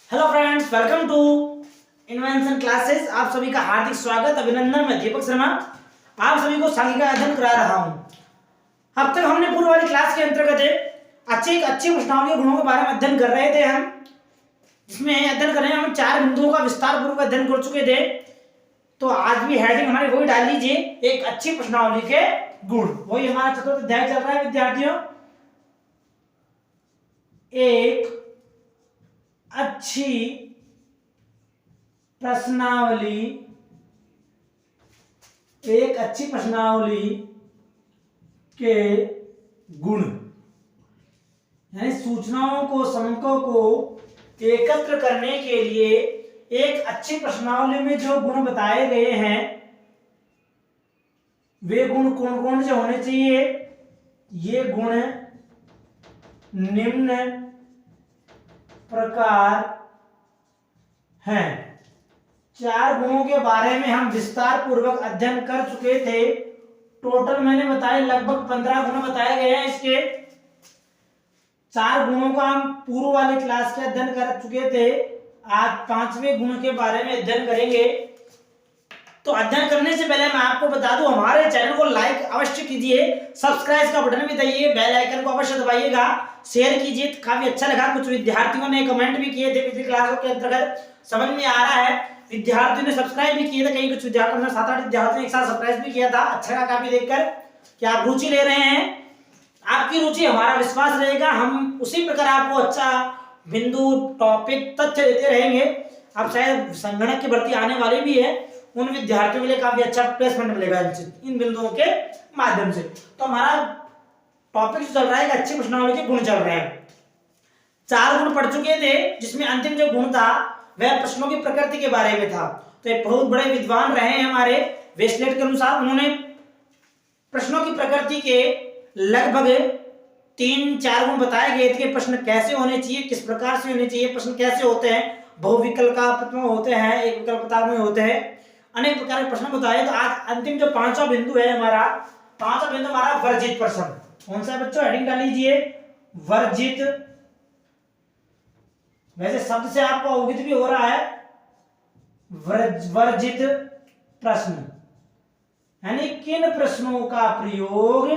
Hello friends, welcome to invention classes. आप सभी का हार्दिक स्वागत, अभिनंदन। मैं दीपक शर्मा आप सभी को सांख्यिकी का अध्ययन करा रहा हूं। अब तक हमने पूर्व वाली क्लास के अंतर्गत अच्छी प्रश्नावली के गुणों के बारे में अध्ययन कर रहे थे। हम इसमें अध्ययन कर रहे हैं, हम 4 बिंदुओं का विस्तार पूर्वक अध्ययन कर चुके थे। तो आज भी हेडिंग हमारी वही डाल लीजिए, एक अच्छी प्रश्नावली के गुण। वही हमारा चतुर्थ अध्याय चल रहा है विद्यार्थियों। एक अच्छी प्रश्नावली, एक अच्छी प्रश्नावली के गुण, यानी सूचनाओं को, समकों को एकत्र करने के लिए एक अच्छी प्रश्नावली में जो गुण बताए गए हैं, वे गुण कौन कौन से होने चाहिए। ये गुण निम्न प्रकार हैं। 4 गुणों के बारे में हम विस्तार पूर्वक अध्ययन कर चुके थे। टोटल मैंने बताया लगभग 15 गुण बताए गए हैं। इसके 4 गुणों का हम पूर्व वाली क्लास के अध्ययन कर चुके थे। आज 5वें गुण के बारे में अध्ययन करेंगे। तो अध्ययन करने से पहले मैं आपको बता दूं, हमारे चैनल को लाइक अवश्य कीजिए, सब्सक्राइब का बटन भी दबाइए, बेल आइकन को अवश्य दबाइएगा, शेयर कीजिए। काफी अच्छा लगा। कुछ विद्यार्थियों ने कमेंट भी किए थे पिछली क्लासों के अंतर्गत, समझ में आ रहा है। विद्यार्थियों ने सब्सक्राइब भी किए थे, कई कुछ विद्यार्थियों ने 7-8 विद्यार्थियों ने एक साथ सब्सक्राइब भी किया था। अच्छा लगा काफी देखकर कि आप रुचि ले रहे हैं। आपकी रुचि हमारा विश्वास रहेगा, हम उसी प्रकार आपको अच्छा बिंदु, टॉपिक, तथ्य देते रहेंगे। अब शायद संगणक की भर्ती आने वाली भी है, उन विद्यार्थियों के लिए काफी अच्छा प्लेसमेंट मिलेगा इन बिंदुओं के माध्यम से। तो हमारा टॉपिक चल रहा है कि अच्छी प्रश्नावली के गुण चल रहे हैं। 4 गुण पढ़ चुके थे, जिसमें अंतिम जो गुण था वह प्रश्नों की प्रकृति के बारे में था। तो एक बहुत बड़े विद्वान रहे हैं हमारे वेस्टलेट के अनुसार, उन्होंने प्रश्नों की प्रकृति के लगभग 3-4 गुण बताए गए थे कि प्रश्न कैसे होने चाहिए, किस प्रकार से होने चाहिए, प्रश्न कैसे होते हैं, बहुविकल्प होते हैं, एक विकल्पता में होते हैं, अनेक प्रकार के प्रश्न बताए। तो आज अंतिम जो 5वां बिंदु है हमारा, 5वां बिंदु हमारा वर्जित प्रश्न। कौन सा है बच्चों? हेडिंग डाल लीजिए, वर्जित। वैसे शब्द से आपको अवगत भी हो रहा है, वर्जित प्रश्न यानी किन प्रश्नों का प्रयोग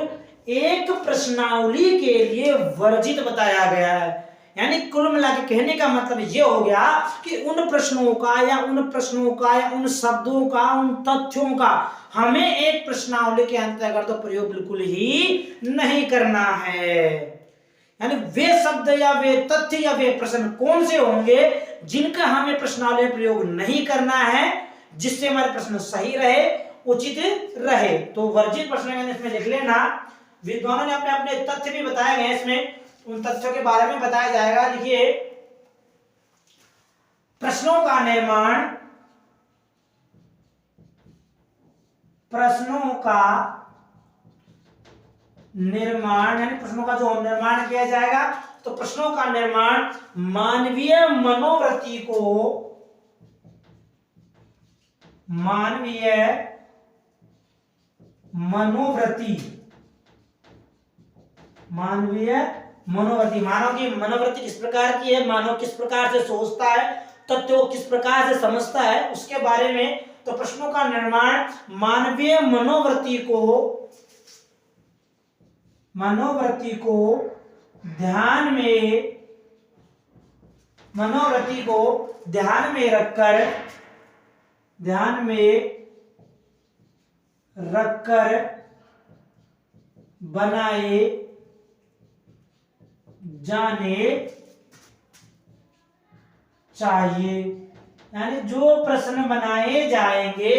एक प्रश्नावली के लिए वर्जित बताया गया है। यानी कुल मिला के कहने का मतलब यह हो गया कि उन प्रश्नों का या उन शब्दों का, उन तथ्यों का हमें एक प्रश्नावली के अंतर्गत तो प्रयोग बिल्कुल ही नहीं करना है। यानी वे शब्द या वे तथ्य या वे प्रश्न कौन से होंगे जिनका हमें प्रश्नावली में प्रयोग नहीं करना है, जिससे हमारे प्रश्न सही रहे, उचित रहे। तो वर्जित प्रश्न इसमें लिख लेना। विद्वानों ने अपने अपने तथ्य भी बताए गए, इसमें उन तथ्यों के बारे में बताया जाएगा। देखिए, प्रश्नों का निर्माण, यानी प्रश्नों का जो निर्माण किया जाएगा, तो प्रश्नों का निर्माण मानवीय मनोवृत्ति मानव की मनोवृत्ति किस प्रकार की है, मानव किस प्रकार से सोचता है, तथ्यों को किस प्रकार से समझता है, उसके बारे में। तो प्रश्नों का निर्माण मानवीय मनोवृत्ति को ध्यान में रखकर बनाए जाने चाहिए। यानी जो प्रश्न बनाए जाएंगे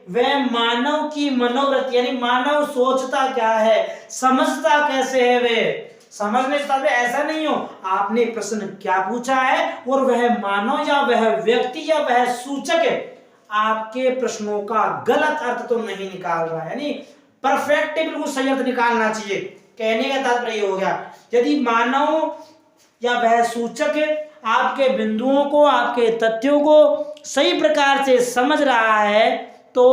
वह मानव की मनोवृत्ति, यानी मानव सोचता क्या है, समझता कैसे है, वे समझने से ऐसा नहीं हो आपने प्रश्न क्या पूछा है और वह मानव या वह व्यक्ति या वह सूचक आपके प्रश्नों का गलत अर्थ तो नहीं निकाल रहा है। यानी परफेक्ट बिल्कुल सही अर्थ निकालना चाहिए। कहने का तात्पर्य हो गया, यदि मानव या वह सूचक आपके बिंदुओं को, आपके तथ्यों को सही प्रकार से समझ रहा है, तो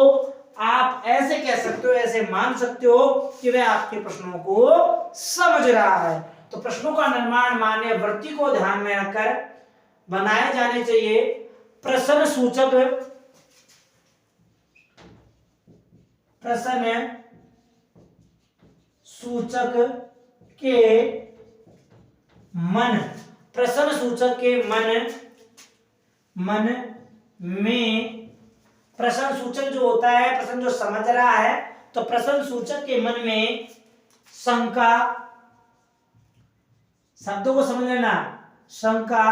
आप ऐसे कह सकते हो, ऐसे मान सकते हो कि वह आपके प्रश्नों को समझ रहा है। तो प्रश्नों का निर्माण मानवीय वृत्ति को ध्यान में रखकर बनाए जाने चाहिए प्रश्न सूचक के मन, प्रश्न सूचक के मन में, प्रश्न सूचक जो होता है, प्रश्न जो समझ रहा है, तो प्रश्न सूचक के मन में शंका, शब्दों को समझ लेना, शंका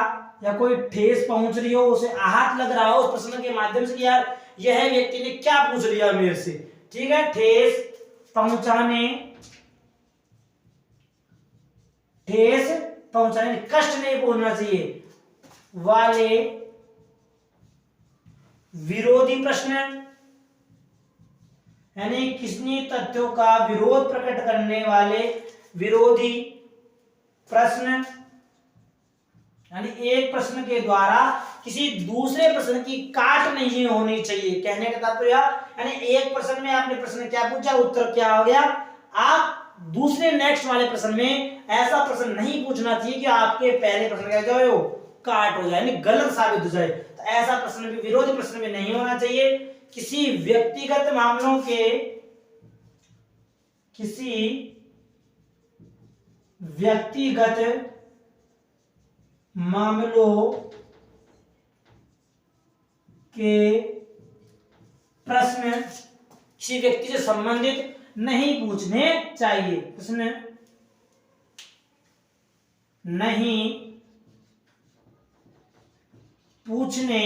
या कोई ठेस पहुंच रही हो, उसे आहत लग रहा हो उस प्रश्न के माध्यम से, यार यह व्यक्ति ने क्या पूछ लिया मेरे से, ठीक है, ठेस पहुंचाने, कष्ट नहीं पहुंचना चाहिए वाले विरोधी प्रश्न, यानी किसी तथ्यों का विरोध प्रकट करने वाले विरोधी प्रश्न, यानी एक प्रश्न के द्वारा किसी दूसरे प्रश्न की काट नहीं होनी चाहिए। कहने का तात्पर्य यानी एक प्रश्न में आपने प्रश्न क्या पूछा, उत्तर क्या हो गया, आप दूसरे नेक्स्ट वाले प्रश्न में ऐसा प्रश्न नहीं पूछना चाहिए कि आपके पहले प्रश्न का क्या हो, काट हो जाए, यानी गलत साबित हो जाए। तो ऐसा प्रश्न भी, विरोधी प्रश्न भी नहीं होना चाहिए। किसी व्यक्तिगत मामलों के प्रश्न किसी व्यक्ति से संबंधित नहीं पूछने चाहिए, प्रश्न नहीं पूछने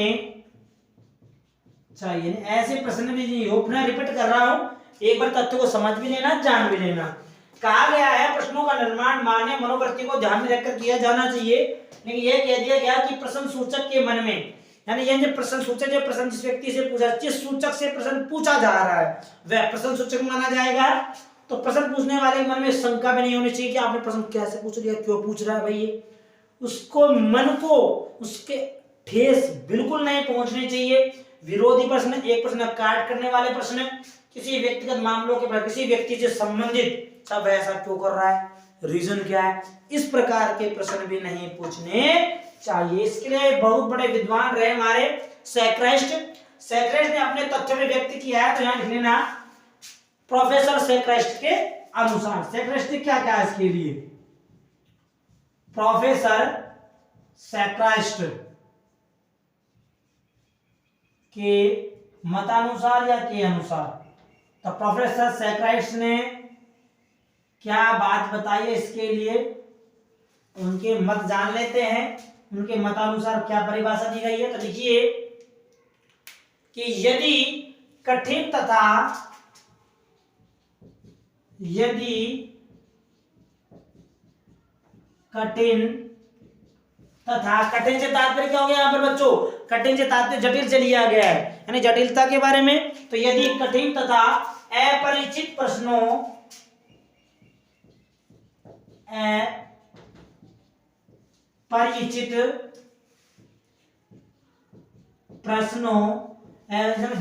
चाहिए। ऐसे प्रश्न भी नहीं हो, पुनः रिपीट कर रहा हूं, एक बार तथ्य को समझ भी लेना, जान भी लेना। कहा गया है प्रश्नों का निर्माण मानवीय मनोवृत्ति को ध्यान में रखकर किया जाना चाहिए, लेकिन यह कह दिया गया कि प्रश्न सूचक के मन में, यानी यह जो प्रश्न सूचक, जो प्रश्न जिस व्यक्ति से पूछा, जिस सूचक से प्रश्न पूछा जा रहा है वह प्रश्न सूचक माना जाएगा। तो प्रश्न पूछने वाले के मन में शंका भी नहीं होनी चाहिए कि आपने प्रश्न कैसे पूछ लिया, क्यों पूछ रहा है भाई, उसको मन को उसके ठेस बिल्कुल नहीं पहुंचनी चाहिए। विरोधी प्रश्न, एक प्रश्न काट करने वाले प्रश्न, किसी व्यक्तिगत मामलों के पर किसी व्यक्ति से संबंधित, सब ऐसा क्यों कर रहा है, रीजन क्या है, इस प्रकार के प्रश्न भी नहीं पूछने चाहिए। इसके लिए बहुत बड़े विद्वान रहे हमारे सैक्राइस्ट ने अपने तथ्यों में व्यक्त किया है, तो यहां लिख लेना प्रोफेसर सैक्राइस्ट के अनुसार। सैक्राइस्ट ने क्या कहा इसके लिए, प्रोफेसर सैक्राइस्ट के मतानुसार या के अनुसार, तो प्रोफेसर सैक्राइस्ट ने क्या बात बताई है, इसके लिए उनके मत जान लेते हैं, उनके मतानुसार क्या परिभाषा दी गई है। तो लिखिए कि यदि कठिन तथा कठिन से तात्पर्य क्या हो गया यहाँ पर बच्चों, कठिन से तात्पर्य जटिल से लिया गया है, यानी जटिलता के बारे में। तो यदि कठिन तथा अपरिचित प्रश्नों,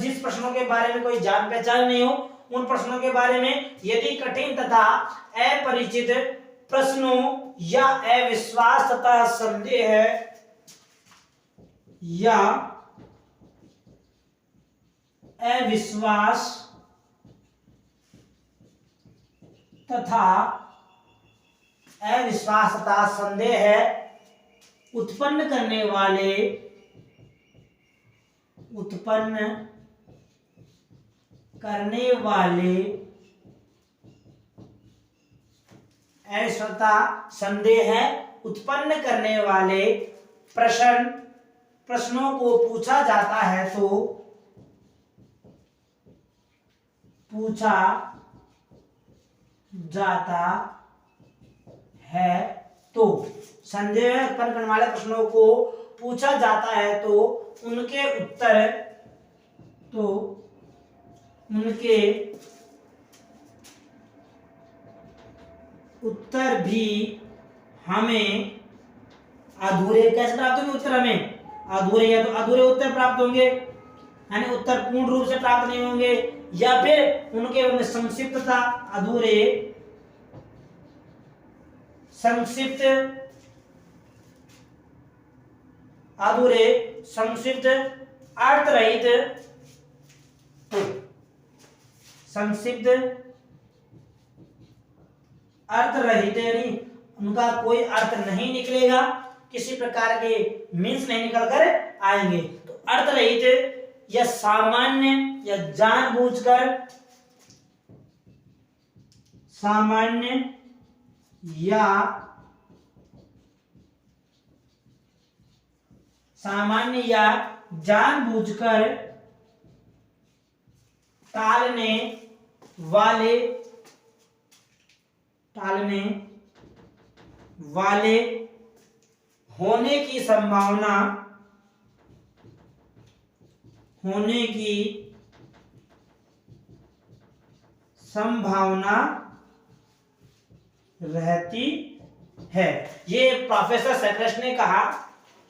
जिस प्रश्नों के बारे में कोई जान पहचान नहीं हो, उन प्रश्नों के बारे में यदि कठिन तथा अपरिचित प्रश्नों या अविश्वास तथा संदेह या अविश्वास तथा संदेह उत्पन्न करने वाले अविश्वास संदेह उत्पन्न करने वाले प्रश्नों को पूछा जाता है तो संदेह उत्पन्न करने वाले प्रश्नों को पूछा जाता है तो उनके उत्तर भी हमें अधूरे कैसे प्राप्त होंगे, उत्तर हमें अधूरे, या तो अधूरे उत्तर प्राप्त होंगे, यानी उत्तर पूर्ण रूप से प्राप्त नहीं होंगे, या फिर उनके संक्षिप्तता, अधूरे, संक्षिप्त, अर्थरहित, संक्षिप्त, अर्थरहित यानी उनका कोई अर्थ नहीं निकलेगा, किसी प्रकार के मीन्स नहीं निकल कर आएंगे। तो अर्थरहित या सामान्य या जानबूझकर, सामान्य या जानबूझकर टालने वाले होने की संभावना रहती है। ये प्रोफेसर सेक्रेस्ट ने कहा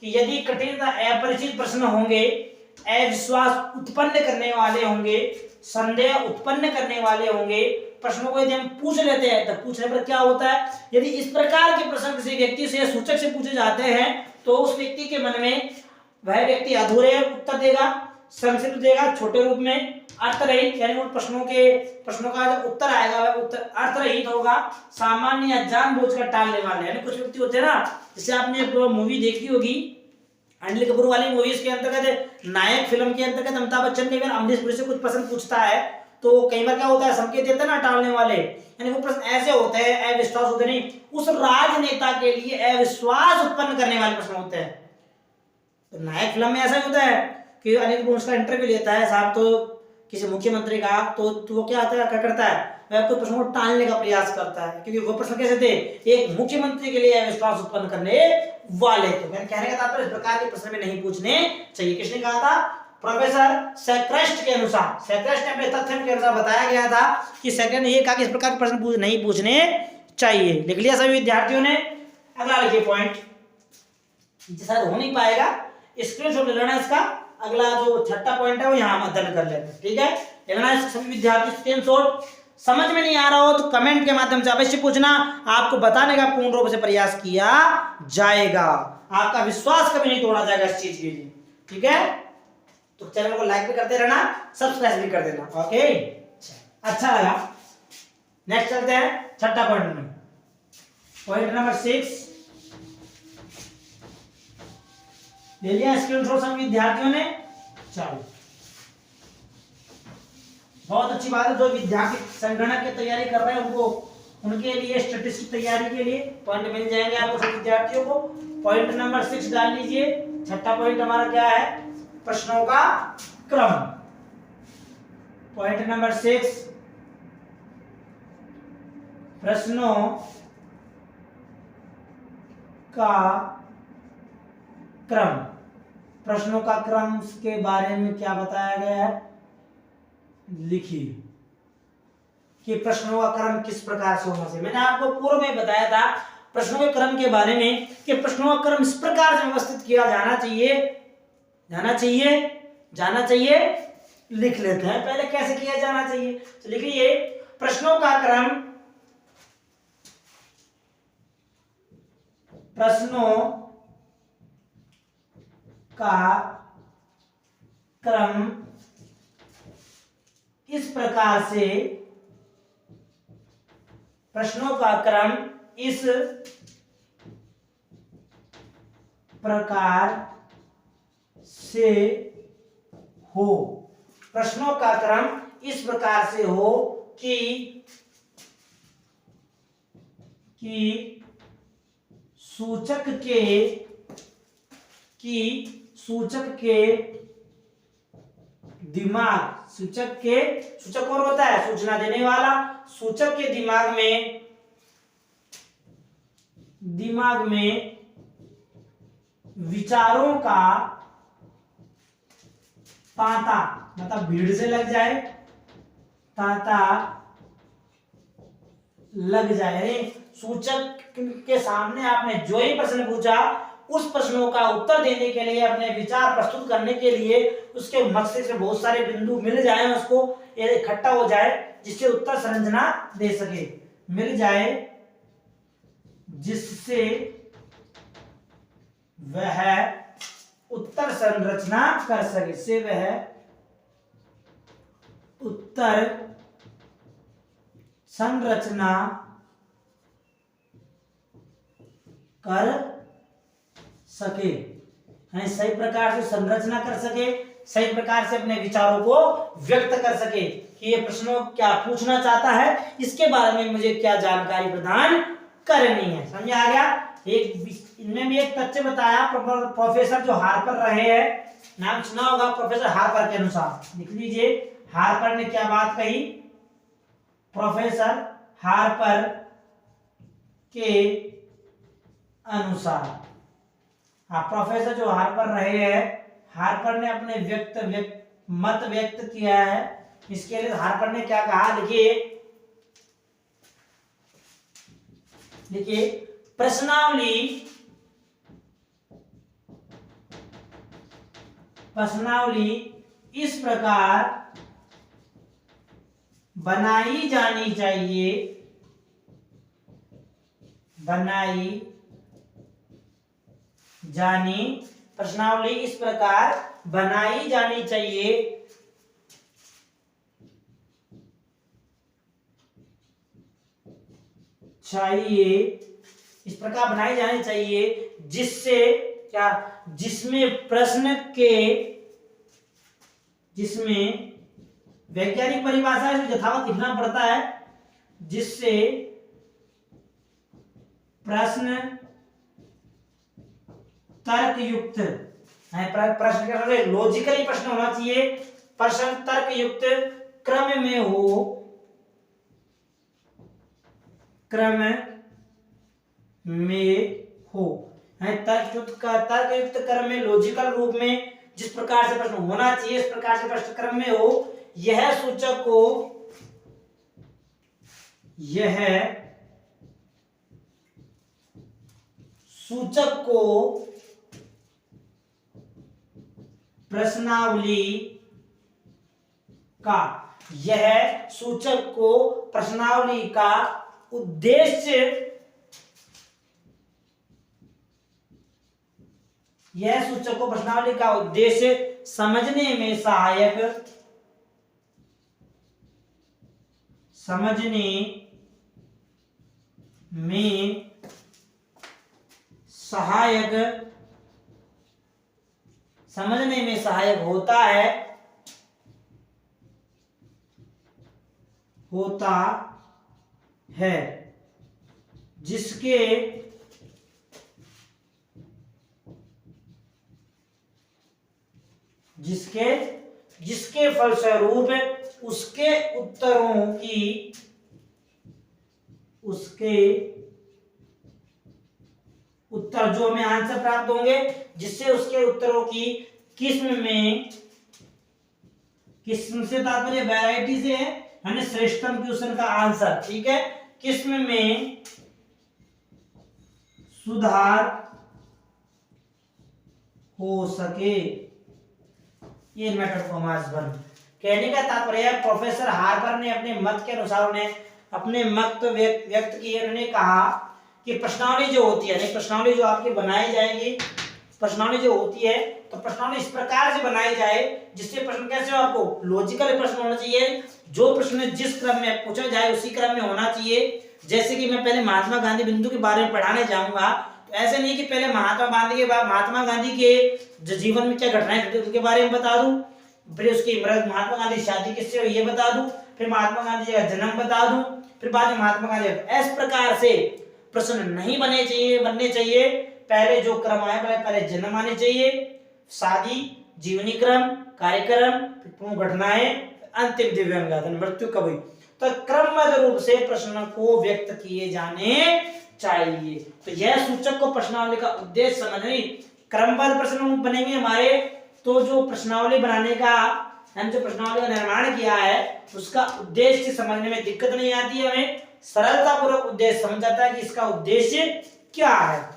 कि यदि कठिन तथा अपरिचित प्रश्न होंगे, अविश्वास उत्पन्न करने वाले होंगे, संदेह उत्पन्न करने वाले होंगे, प्रश्नों को यदि हम पूछ लेते हैं तो पूछने पर क्या होता है, यदि इस प्रकार के प्रश्न किसी व्यक्ति से सूचक से पूछे जाते हैं तो उस व्यक्ति के मन में वह व्यक्ति अधूरे उत्तर देगा, संक्षिप्त देगा, छोटे रूप में, अर्थरहित यानी उन प्रश्नों का जो उत्तर आएगा वह उत्तर अर्थरहित होगा, सामान्य या जानबूझकर टालने वाले यानी कुछ व्यक्ति होते हैं ना, जैसे आपने मूवी देखी होगी अनिल कपूर वाली मूवीज के अंतर्गत, नायक फिल्म के अंतर्गत अमिताभ बच्चन कई बार अमरीश पुरी से कुछ प्रश्न पूछता है तो कई बार क्या होता है, संकेत देते हैं ना टालने वाले, यानी वो प्रश्न ऐसे होते हैं, अविश्वास होते नहीं, उस राजनेता के लिए अविश्वास उत्पन्न करने वाले प्रश्न होते हैं। तो नायक फिल्म में ऐसा ही होता है कि अनिल कपूर उसका इंटरव्यू लेता है साहब तो किसी मुख्यमंत्री का, तो वो क्या करता है, वह कुछ प्रश्नों को टालने का प्रयास करता है, क्योंकि वो प्रश्न कैसे थे, एक मुख्यमंत्री के लिए अविश्वास उत्पन्न करने वाले। तो मैंने कहने का तात्पर्य इस प्रकार के प्रश्न में नहीं पूछने चाहिए। किसने कहा था, प्रोफेसर सेक्रेस्ट के अनुसार, सेक्रेस्ट ने अपने तथ्य के अनुसार बताया गया था कि सेक्रेस्ट ने ये कहा कि इस प्रकार के प्रश्न नहीं पूछने चाहिए। लिख लिया सभी विद्यार्थियों ने? अगला लिखिए पॉइंट, शायद हो नहीं पाएगा, स्क्रीनशॉट ले लेना इसका। अगला जो छठा पॉइंट है वो यहाँ अध्ययन कर लेते हैं, ठीक है। लेना सभी विद्यार्थी स्क्रीनशॉट। समझ में नहीं आ रहा हो तो कमेंट के माध्यम से अवश्य पूछना, आपको बताने का पूर्ण रूप से प्रयास किया जाएगा, आपका विश्वास कभी नहीं तोड़ा जाएगा इस चीज के लिए, ठीक है। तो चैनल को लाइक भी करते रहना, सब्सक्राइब भी कर देना, ओके। अच्छा लगा, नेक्स्ट चलते हैं छठा पॉइंट में, पॉइंट नंबर 6 ले लिया स्क्रीनशॉट सभी विद्यार्थियों ने। चलो बहुत अच्छी बात है, जो विद्यार्थी संगणक की तैयारी कर रहे हैं उनको, उनके लिए स्टैटिस्टिक्स तैयारी के लिए पॉइंट मिल जाएंगे आपको सभी विद्यार्थियों को। पॉइंट नंबर 6 डाल लीजिए। छठा पॉइंट हमारा क्या है, प्रश्नों का क्रम। पॉइंट नंबर 6 प्रश्नों का क्रम। प्रश्नों का क्रम के बारे में क्या बताया गया है, लिखिए कि प्रश्नों का क्रम किस प्रकार से होना चाहिए। मैंने आपको पूर्व में बताया था प्रश्नों के क्रम के बारे में कि प्रश्नों का क्रम इस प्रकार से व्यवस्थित किया जाना चाहिए। लिख लेते हैं पहले कैसे किया जाना चाहिए। तो लिखिए, प्रश्नों का क्रम इस प्रकार से, प्रश्नों का क्रम इस प्रकार से हो, प्रश्नों का क्रम इस प्रकार से हो कि सूचक के दिमाग, सूचक कौन होता है, सूचना देने वाला, सूचक के दिमाग में विचारों का तांता, मतलब भीड़ से लग जाए, तांता लग जाए। सूचक के सामने आपने जो ही प्रश्न पूछा, उस प्रश्नों का उत्तर देने के लिए, अपने विचार प्रस्तुत करने के लिए उसके मस्तिष्क में बहुत सारे बिंदु मिल जाए, उसको इकट्ठा हो जाए जिससे उत्तर संरचना दे सके, मिल जाए जिससे वह उत्तर संरचना कर सके, से वह उत्तर संरचना कर सके, है सही प्रकार से संरचना कर सके, सही प्रकार से अपने विचारों को व्यक्त कर सके कि ये प्रश्नों क्या पूछना चाहता है, इसके बारे में मुझे क्या जानकारी प्रदान करनी है। समझ आ गया। एक इनमें भी एक तथ्य बताया प्रोफेसर जो हार्पर रहे हैं, नाम सुना होगा प्रोफेसर हार्पर के अनुसार, लिख लीजिए हार्पर ने क्या बात कही। प्रोफेसर हार्पर के अनुसार, हाँ प्रोफेसर जो हार्पर रहे हैं, हार्पर ने अपने मत व्यक्त किया है। इसके लिए हार्पर ने क्या कहा, लिखिए लिखिए प्रश्नावली इस प्रकार बनाई जानी चाहिए, प्रश्नावली इस प्रकार बनाई जानी चाहिए इस प्रकार बनाई जानी चाहिए जिससे क्या, जिसमें वैज्ञानिक परिभाषा से यथावत लिखना पड़ता है, जिससे प्रश्न तर्कयुक्त है, प्रश्न लॉजिकली प्रश्न होना चाहिए, प्रश्न तर्कयुक्त क्रम में हो है, तर्कयुक्त क्रम में, लॉजिकल रूप में, जिस प्रकार से प्रश्न होना चाहिए इस प्रकार से प्रश्न क्रम में हो। यह सूचक को प्रश्नावली का उद्देश्य, समझने में सहायक होता है, जिसके फलस्वरूप उसके उत्तर जो हमें आंसर प्राप्त होंगे, जिससे उसके उत्तरों की किस्म से तात्पर्य वैरायटी से है, श्रेष्ठतम क्वेश्चन का आंसर, ठीक है, किस्म में सुधार हो सके। ये मैटर कॉमर्स बन कहने का तात्पर्य, प्रोफेसर हार्पर ने अपने मत के अनुसार उन्हें अपने मत व्यक्त किए। उन्होंने कहा कि प्रश्नावली जो होती है, प्रश्नावली जो आपकी बनाई जाएगी, प्रश्नावली जो होती है तो प्रश्नावली इस प्रकार से बनाई जाए जिससे प्रश्न कैसे हो, आपको लॉजिकल प्रश्न होना चाहिए, जो प्रश्न जिस क्रम में पूछा जाए उसी क्रम में होना चाहिए। जैसे कि मैं पहले महात्मा गांधी बिंदु के बारे में पढ़ाने जाऊंगा, तो ऐसे नहीं कि पहले महात्मा गांधी के जो जीवन में क्या घटनाएं घटी उनके बारे में बता दूं, फिर उसकी महात्मा गांधी की शादी किससे हुई ये बता दूं, फिर महात्मा गांधी का जन्म बता दूं, फिर बाद में महात्मा गांधी। इस प्रकार से प्रश्न नहीं बनने चाहिए। पहले जो क्रम आए पहले जन्म आने चाहिए, शादी, जीवनी क्रम, कार्यक्रम, प्रमुख घटनाएं, अंतिम दिव्यांगता, मृत्यु कब हुई। तो क्रमबद्ध रूप से प्रश्न को व्यक्त किए जाने चाहिए। तो यह सूचक को प्रश्नावली का उद्देश्य समझने, क्रमबद्ध प्रश्न बनेंगे हमारे, तो जो प्रश्नावली बनाने का हमने जो प्रश्नावली का निर्माण किया है उसका उद्देश्य समझने में दिक्कत नहीं आती है, हमें सरलता पूर्वक उद्देश्य समझ आता है कि इसका उद्देश्य क्या है।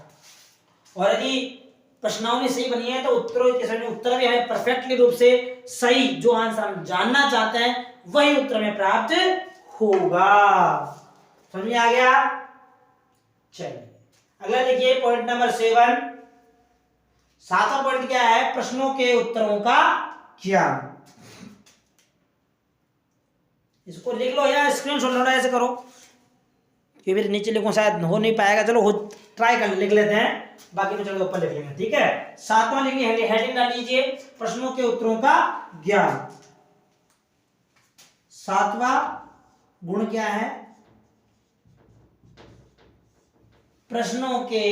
और यदि प्रश्नावली सही बनी है तो उत्तर भी हमें परफेक्टली रूप से सही जो आंसर हम जानना चाहते हैं वही उत्तर में प्राप्त होगा। समझ में आ गया। चलिए अगला देखिए पॉइंट नंबर 7, सातवां पॉइंट क्या है? प्रश्नों के उत्तरों का ज्ञान। इसको लिख लो या स्क्रीनशॉट लो, ऐसे करो कि फिर नीचे लिखो शायद हो नहीं पाएगा। चलो ट्राई कर लिख लेते हैं, बाकी तो चलो ऊपर लिख लेंगे, ठीक है। सातवां लिखिए, हेडिंग डाल लीजिए प्रश्नों के उत्तरों का ज्ञान। सातवां गुण क्या है? प्रश्नों के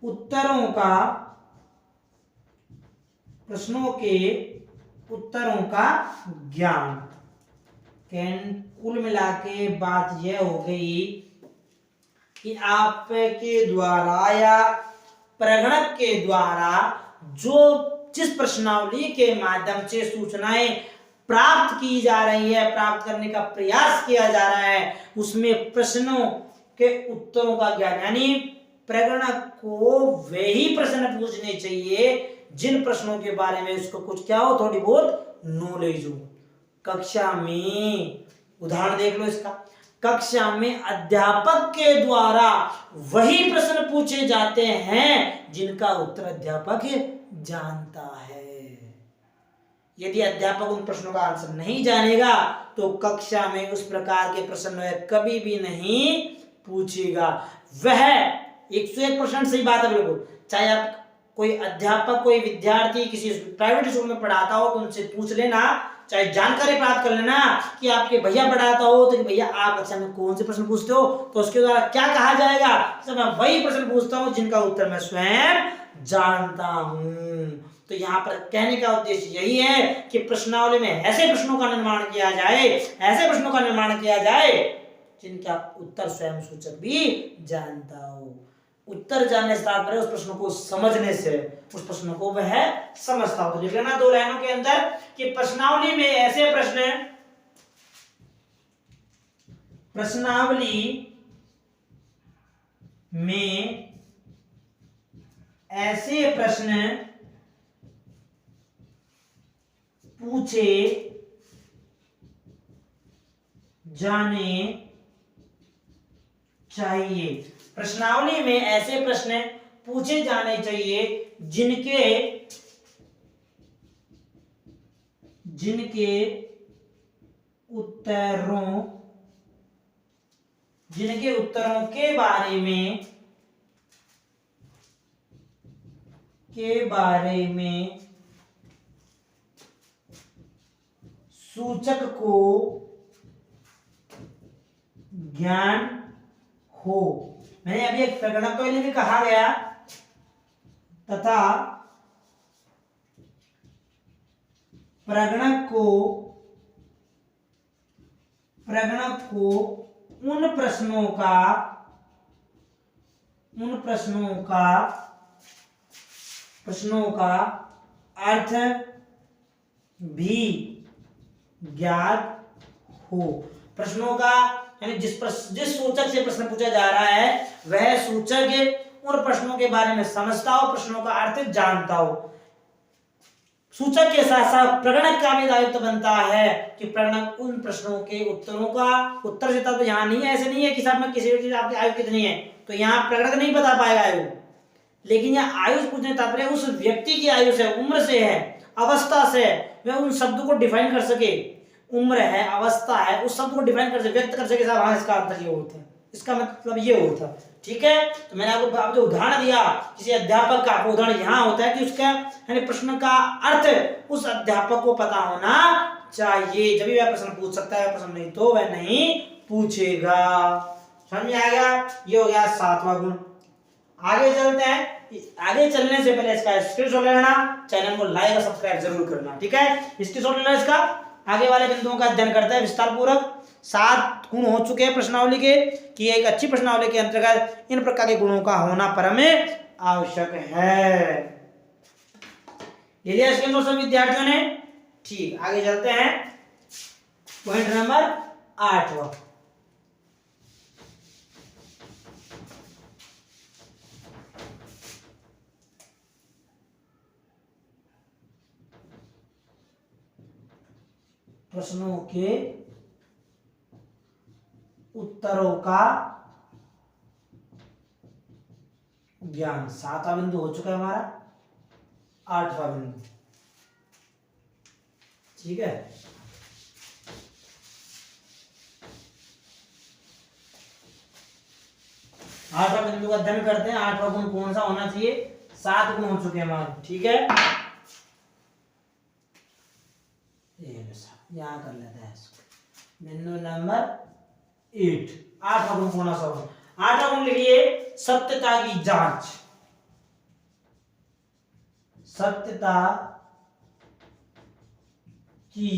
उत्तरों का, प्रश्नों के उत्तरों का ज्ञान। कुल मिला के बात यह हो गई कि आपके द्वारा या प्रगणक के द्वारा जो जिस प्रश्नावली के माध्यम से सूचनाएं प्राप्त की जा रही है, प्राप्त करने का प्रयास किया जा रहा है, उसमें प्रश्नों के उत्तरों का ज्ञान, यानी प्रगणक को वही प्रश्न पूछने चाहिए जिन प्रश्नों के बारे में उसको कुछ क्या हो, थोड़ी बहुत नॉलेज हो। कक्षा में उदाहरण देख लो इसका, कक्षा में अध्यापक के द्वारा वही प्रश्न पूछे जाते हैं जिनका उत्तर अध्यापक जानता है। यदि अध्यापक उन प्रश्नों का आंसर नहीं जानेगा तो कक्षा में उस प्रकार के प्रश्न कभी भी नहीं पूछेगा। वह 101% सही बात है बिल्कुल। चाहे आप कोई अध्यापक, कोई विद्यार्थी किसी प्राइवेट स्कूल में पढ़ाता हो तो उनसे पूछ लेना, चाहे जानकारी प्राप्त कर लेना कि आपके भैया पढ़ाता हो तो भैया आप कक्षा में कौन से प्रश्न पूछते हो, तो उसके द्वारा क्या कहा जाएगा, तो मैं वही प्रश्न पूछता हूं जिनका उत्तर मैं स्वयं जानता हूं। तो यहाँ पर कहने का उद्देश्य यही है कि प्रश्नावली में ऐसे प्रश्नों का निर्माण किया जाए, ऐसे प्रश्नों का निर्माण किया जाए जिनका उत्तर स्वयं सूचक भी जानता हो। उत्तर जानने से तात्पर्य उस प्रश्न को समझने से, उस प्रश्न को वह समझता हो। तो लिख लेना 2 लाइनों के अंदर कि प्रश्नावली में ऐसे प्रश्न, प्रश्नावली में ऐसे प्रश्न पूछे जाने चाहिए। प्रश्नावली में ऐसे प्रश्न पूछे जाने चाहिए जिनके उत्तरों के बारे में सूचक को ज्ञान हो। मैंने अभी एक प्रगणक को भी कहा गया, तथा प्रगणक को उन प्रश्नों का अर्थ भी ज्ञात हो। प्रश्नों का यानी जिस सूचक से प्रश्न पूछा जा रहा है वह सूचक उन प्रश्नों के बारे में समझता हो, प्रश्नों का अर्थ जानता हो। सूचक के साथ साथ प्रगणक का भी दायित्व बनता है कि प्रगणक उन प्रश्नों के उत्तरों का, उत्तर से तब यहाँ नहीं है, ऐसे नहीं है कि साहब में किसी चीज आपकी आयु कितनी है तो यहाँ प्रगणक नहीं बता पाएगा आयु, लेकिन यह आयु पूछने तात्पर्य उस व्यक्ति की आयु से, उम्र से है, अवस्था से, वह उन शब्दों को डिफाइन कर सके। उम्र है, अवस्था है, उस शब्द को डिफाइन कर सके, व्यक्त कर सके साहब हाँ इसका अर्थ ये होता है, इसका मतलब ये होता है। ठीक है, तो मैंने आपको जो उदाहरण दिया किसी अध्यापक का, उदाहरण यहाँ होता है कि उसका यानी प्रश्न का अर्थ उस अध्यापक को पता होना चाहिए, जब भी वह प्रश्न पूछ सकता है, प्रश्न नहीं तो वह नहीं पूछेगा। समझ में आ गया? ये हो गया 7वां गुण। आगे चलते हैं। आगे चलने से पहले इसका स्क्रीनशॉट लेना, चैनल को लाइक और सब्सक्राइब जरूर करना। ठीक है, स्क्रीनशॉट लेना इसका। आगे वाले बिंदुओं का अध्ययन करते हैं विस्तार पूर्वक। 7 गुण हो चुके हैं प्रश्नावली के, कि एक अच्छी प्रश्नावली के अंतर्गत इन प्रकार के गुणों का होना परम आवश्यक है। ले लिया स्क्रीनशॉट सब विद्यार्थियों ने? ठीक, आगे चलते हैं। पॉइंट नंबर 8वां, प्रश्नों के उत्तरों का ज्ञान। 7वां बिंदु हो चुका है हमारा। 8वां बिंदु, ठीक है। 8वां बिंदु का अध्ययन करते हैं। 8वां गुण कौन सा होना चाहिए? 7 गुण हो चुके हैं हमारे, ठीक है। यहाँ कर लेते हैं बिंदु नंबर 8। 8वां गुण कौन सा होगा? 8वां गुण लिखिए सत्यता की जांच। सत्यता की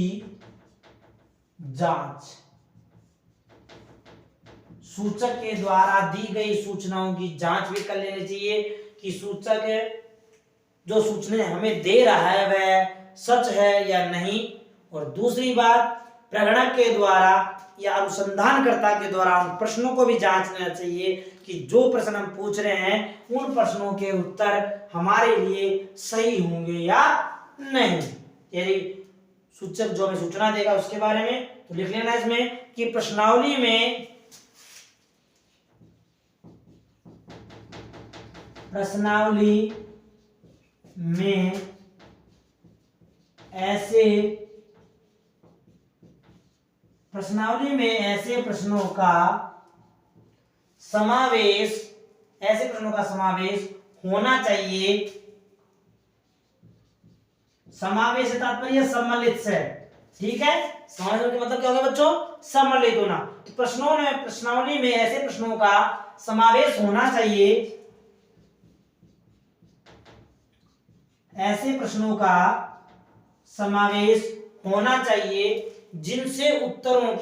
जांच। सूचक के द्वारा दी गई सूचनाओं की जांच भी कर लेनी चाहिए कि सूचक जो सूचनाएं हमें दे रहा है वह सच है या नहीं। और दूसरी बात, प्रगणक के द्वारा या अनुसंधानकर्ता के द्वारा उन प्रश्नों को भी जांचना चाहिए कि जो प्रश्न हम पूछ रहे हैं उन प्रश्नों के उत्तर हमारे लिए सही होंगे या नहीं। यदि सूचक जो हमें सूचना देगा उसके बारे में तो लिख लेना इसमें कि प्रश्नावली में ऐसे प्रश्नों का समावेश होना चाहिए। समावेश से तात्पर्य सम्मिलित से, ठीक है। समावेश का मतलब क्या होगा बच्चों? सम्मिलित होना। तो प्रश्नावली में ऐसे प्रश्नों का समावेश होना चाहिए, ऐसे प्रश्नों का समावेश होना चाहिए जिनसे उत्तरों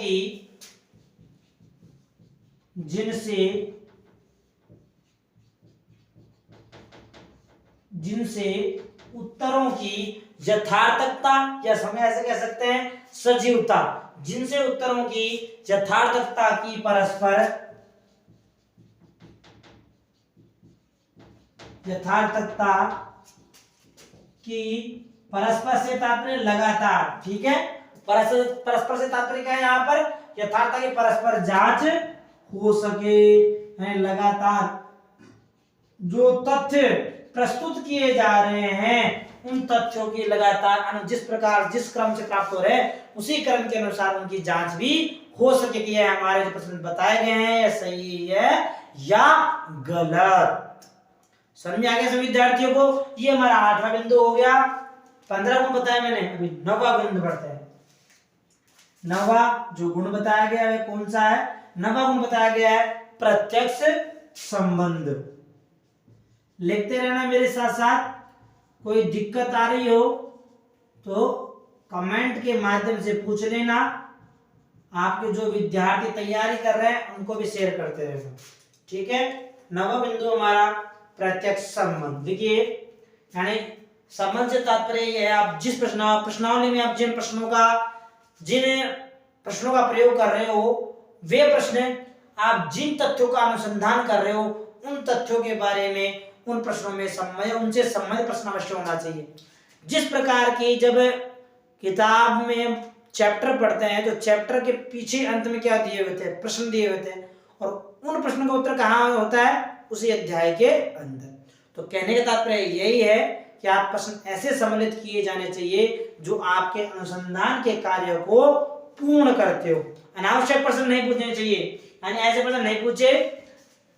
की यथार्थकता या समय ऐसे कह सकते हैं सजीवता, जिनसे उत्तरों की यथार्थकता की परस्पर से तात्पर्य लगातार, ठीक है। परस्पर से तात्पर्य क्या है यहाँ पर? यथार्थता की परस्पर जांच हो सके, है लगातार जो तथ्य प्रस्तुत किए जा रहे हैं उन तथ्यों की लगातार जिस क्रम से प्राप्त हो रहे हैं उसी क्रम के अनुसार उनकी जांच भी हो सके कि यह हमारे जो प्रश्न बताए गए हैं यह सही है या गलत। समझ में आ गया सभी विद्यार्थियों को? ये हमारा 8वां बिंदु हो गया। 15 गुण बताया मैंने, अभी 9वां गुण बढ़ते हैं। 9वां जो गुण बताया गया है कौन सा है? 9वां गुण बताया गया है प्रत्यक्ष संबंध। लिखते रहना मेरे साथ साथ। कोई दिक्कत आ रही हो तो कमेंट के माध्यम से पूछ लेना। आपके जो विद्यार्थी तैयारी कर रहे हैं उनको भी शेयर करते रहना, ठीक है। 9वां बिंदु हमारा प्रत्यक्ष संबंध। देखिए यानी संबंध से तात्पर्य यह है आप जिस प्रश्नावली में आप जिन प्रश्नों का प्रयोग कर रहे हो वे प्रश्न आप जिन तथ्यों का अनुसंधान कर रहे हो उन तथ्यों के बारे में उन प्रश्नों में उनसे संबंधित प्रश्न अवश्य होना चाहिए। जिस प्रकार की जब किताब में चैप्टर पढ़ते हैं तो चैप्टर के पीछे अंत में क्या दिए हुए थे? प्रश्न दिए हुए थे, और उन प्रश्नों का उत्तर कहाँ होता है? उसी अध्याय के अंदर। तो कहने का तात्पर्य यही है कि आप प्रश्न ऐसे सम्मिलित किए जाने चाहिए जो आपके अनुसंधान के कार्य को पूर्ण करते हो। अनावश्यक प्रश्न नहीं पूछने चाहिए, यानी ऐसे प्रश्न नहीं पूछे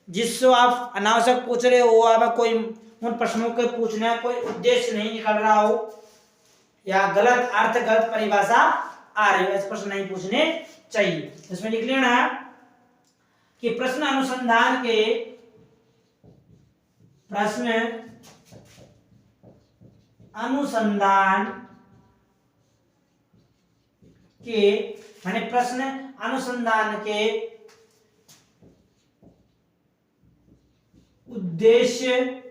जिससे आप अनावश्यक पूछ रहे हो, आप कोई उन प्रश्नों के पूछने का कोई उद्देश्य नहीं निकल रहा हो या गलत अर्थ गलत परिभाषा आ रही हो, ऐसे प्रश्न नहीं पूछने चाहिए। इसमें लिख लेना कि प्रश्न अनुसंधान के उद्देश्य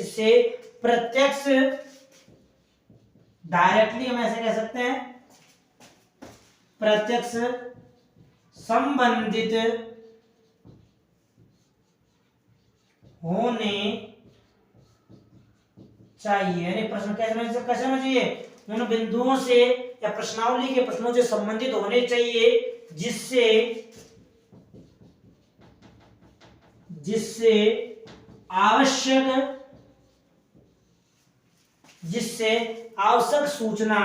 से प्रत्यक्ष डायरेक्टली हम ऐसे कह सकते हैं प्रत्यक्ष संबंधित होने चाहिए। यानी प्रश्न कैसे होना चाहिए? उन बिंदुओं से या प्रश्नावली के प्रश्नों से संबंधित होने चाहिए जिससे जिससे आवश्यक सूचना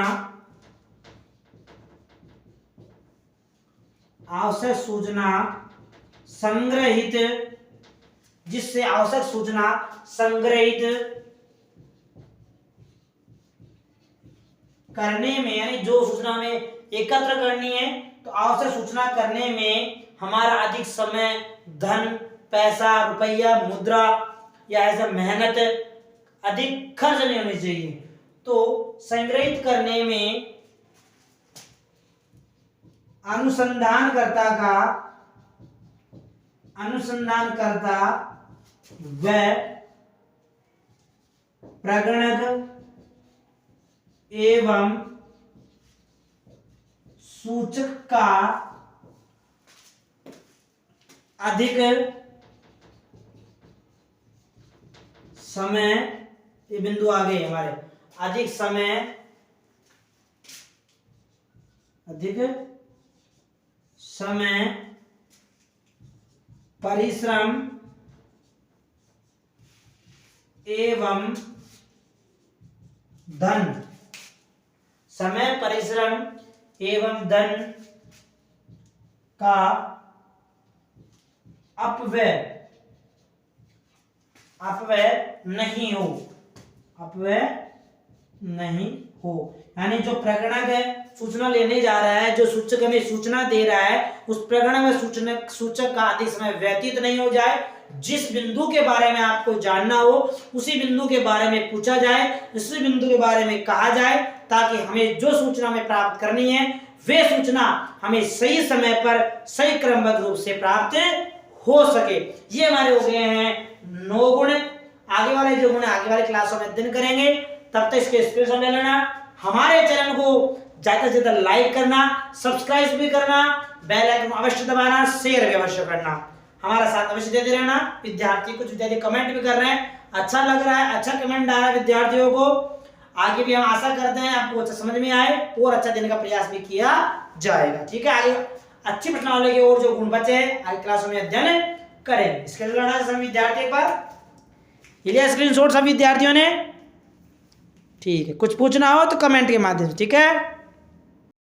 संग्रहित करने में, यानी जो सूचना हमें एकत्र करनी है तो आवश्यक सूचना करने में हमारा अधिक समय, धन, पैसा, रुपया, मुद्रा या ऐसा मेहनत अधिक खर्च नहीं होनी चाहिए। तो संग्रहित करने में अनुसंधानकर्ता व प्रगणक एवं सूचक का अधिक समय, ये बिंदु आ गए हमारे, अधिक समय, परिश्रम एवं धन, समय, परिश्रम एवं धन का अपव्यय नहीं हो। यानी जो प्रगणक है सूचना लेने जा रहा है, जो सूचक हमें सूचना दे रहा है, उस प्रगणक में सूचक का अधिक समय व्यतीत नहीं हो जाए। जिस बिंदु के बारे में आपको जानना हो उसी बिंदु के बारे में पूछा जाए, उसी बिंदु के बारे में कहा जाए, ताकि हमें जो सूचना हमें प्राप्त करनी है वे सूचना हमें सही समय पर सही क्रमबद्ध रूप से प्राप्त हो सके। ये हमारे हो गए हैं 9 गुण। आगे वाले जो गुण आगे वाले क्लासों में अध्ययन करेंगे। तब तक इसके स्क्रीनशॉट ले लेना। हमारे चैनल को ज्यादा से ज्यादा लाइक करना, सब्सक्राइब भी करना, बेल आइकन अवश्य दबाना, शेयर भी अवश्य करना। हमारा साथ अवश्य देते रहना। कुछ विद्यार्थी कमेंट भी कर रहे हैं, अच्छा लग रहा है, अच्छा कमेंट आ रहा है विद्यार्थियों को। आगे भी हम आशा करते हैं आपको अच्छा समझ में आए और अच्छा देने का प्रयास भी किया जाएगा। ठीक है, आगे अच्छी प्रश्नावली के और जो गुण बचे हैं आगे क्लासों में अध्ययन करेंगे। इसके लिए सभी विद्यार्थी पर लिया स्क्रीनशॉट सभी विद्यार्थियों ने। ठीक है, कुछ पूछना हो तो कमेंट के माध्यम से। ठीक है।